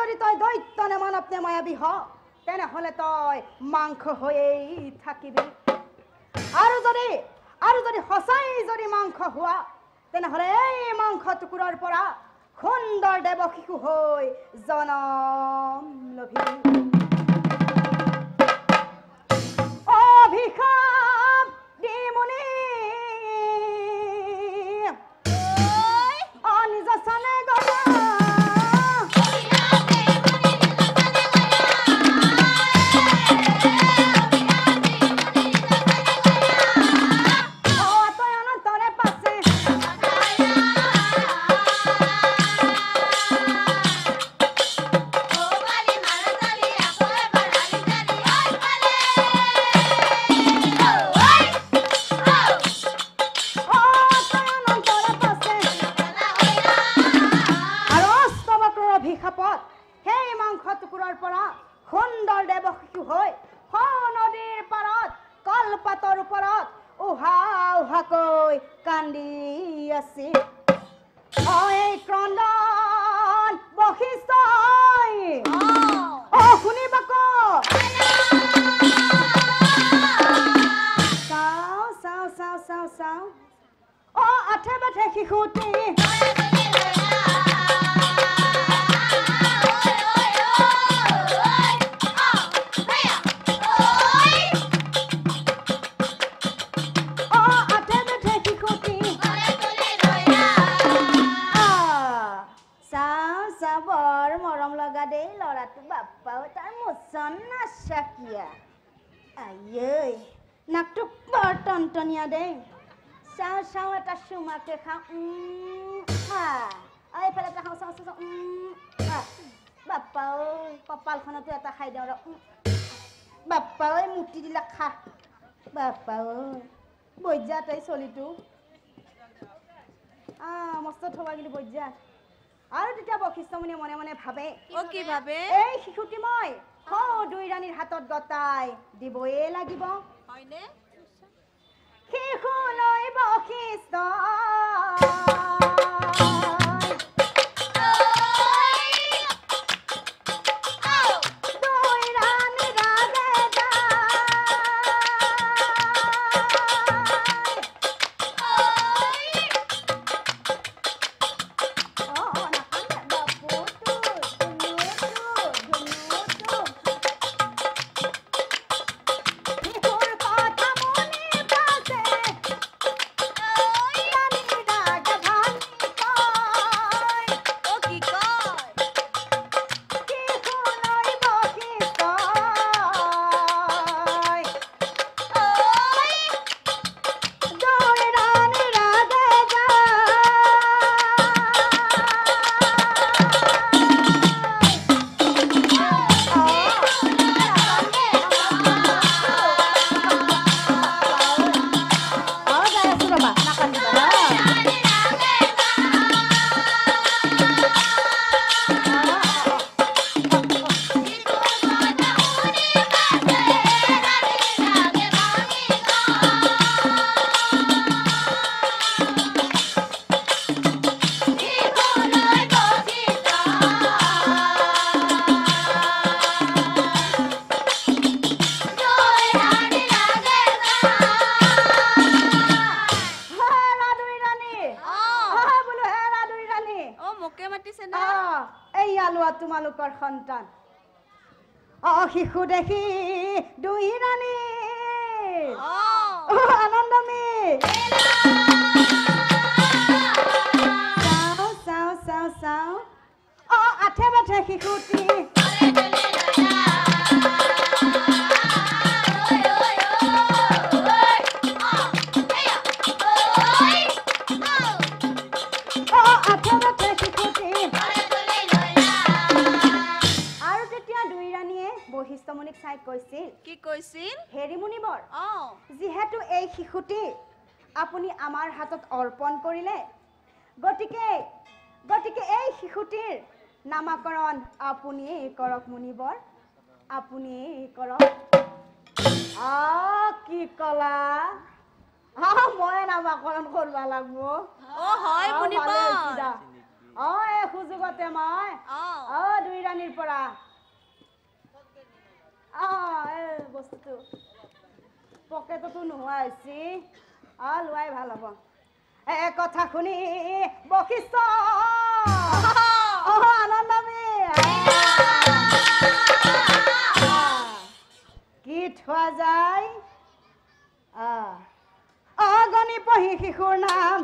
যদি তই দৈত্য নে মানৱ নে মায়াবী হ তেনেহ'লে তই মাংস হৈয়েই থাকিবি আৰু যদি সঁচাই যদি মাংস হোৱা তেনেহ'লে এই মাংস টুকুৰাৰ পৰা সুন্দৰ দেৱ শিশু হৈ জনম লবি অভিশাপ দিমুনি নিজ চানে গলা কপালখনতো এটা খাই দিওঁ বাপ্পা ঐ মুটি দিলা খা বাপ্পা ঐ বৈজা তাই চলিটো মস্ত থবা কিন্তু বৈজা আৰু তেতিয়া বশিষ্ঠমুনিয়ে মনে মনে ভাবে কি ভাবে এই শিশুটি মই দুই ৰাণীৰ হাতত গতাই দিবয়ে লাগিব হয়নে শিশু লৈ বশিষ্ঠ তোমালোকৰ সন্তান শিশু দেখি দুই ৰাণী আনন্দমী চাও চাও চাও আঠে বাঠে শিশুটি বশিষ্ঠমুনিক চাই কৈছিল কি কৈছিল হেৰি মুনিবৰ যিহেতু এই শিশুটি আপুনি আমাৰ হাতত অৰ্পণ কৰিলে গতিকে এই শিশুটিৰ নামাকৰণ আপুনি কৰক মুনিবৰ আপুনি কৰক কি কলা মই নামাকৰণ কৰিব লাগিব হয় মুনিবৰ এই সুযোগতে মই দুই ৰাণীৰ পৰা এই বস্তুটো পকেটতো নোহোৱা হৈছে লোৱাই ভাল হ'ব কথা শুনি বশিষ্ঠ আনন্দমী কি থোৱা যায় অগণি পঢ়ি শিশুৰ নাম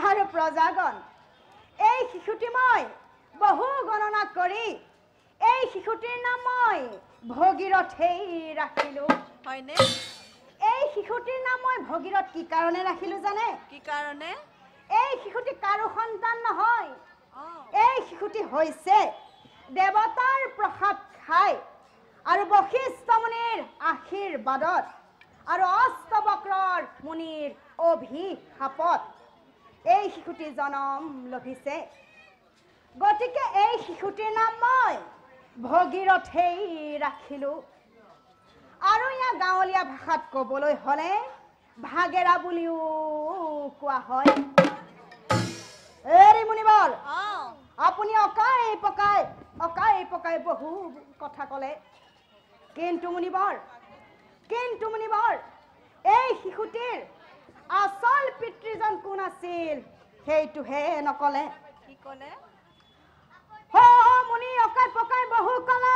আৰু প্ৰজাগণ এই শিশুটি মই বহু গণনা কৰি এই শিশুটিৰ নাম মই ভগীৰথেই ৰাখিলো হয়নে এই শিশুটিৰ নাম মই ভগীৰথ কি কাৰণে ৰাখিলো জানে কি কাৰণে এই শিশুটি কাৰো সন্তান নহয় এই শিশুটি হৈছে দেৱতাৰ প্ৰসাদ খাই আৰু বশিষ্ঠ মুনিৰ আশীৰ্বাদত আৰু অষ্টবক্ৰৰ মুনিৰ অভিশাপত এই শিশুটি জনম লভিছে গতিকে এই শিশুটিৰ নাম মই ভগীৰথেই ৰাখিলো আৰু ইয়া গাঁৱলীয়া ভাষাত ক'বলৈ হলে ভাগেৰা বুলিও কোৱা হয় এৰি মুনিবৰ আপুনি অকাই পকাই বহু কথা ক'লে কিন্তু মুনিবৰ এই শিশুটিৰ আচল পিতৃজন কোন আছিল সেইটোহে নকলে কি ক'লে মুনি অকাই পকাই বহু কলা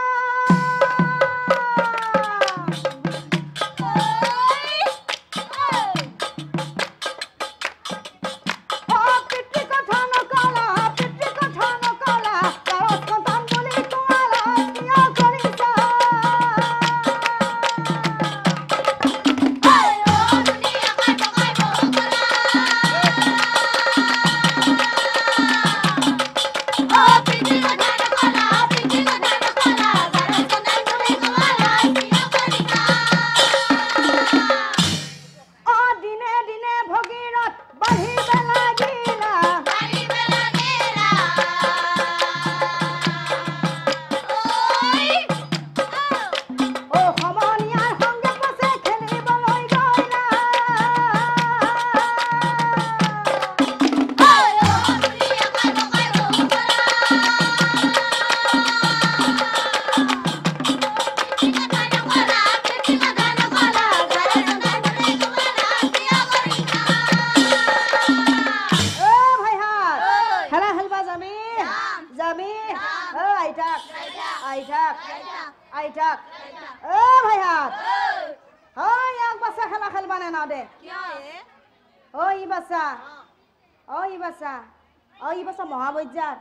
মহাবৈদ্যাত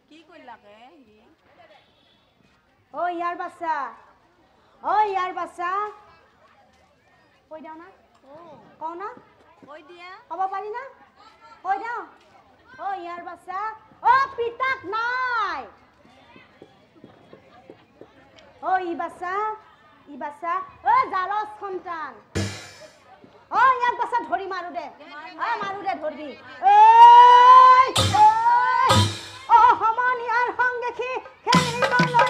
কি কইলাকে ইয়াৰ বাচ্চা কৈ দিও না কও না কৈ দিয়া ক'ব পাৰি না কৈ দিও ইয়াৰ বাচ্চা পিতাক নাই ই বাচ্চা জালস সন্তান ইয়াক বাচ্চা ধৰি মাৰো দে ধৰবি সমনীয়াৰ সংগে খেলিবলৈ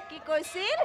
কি কৈছিল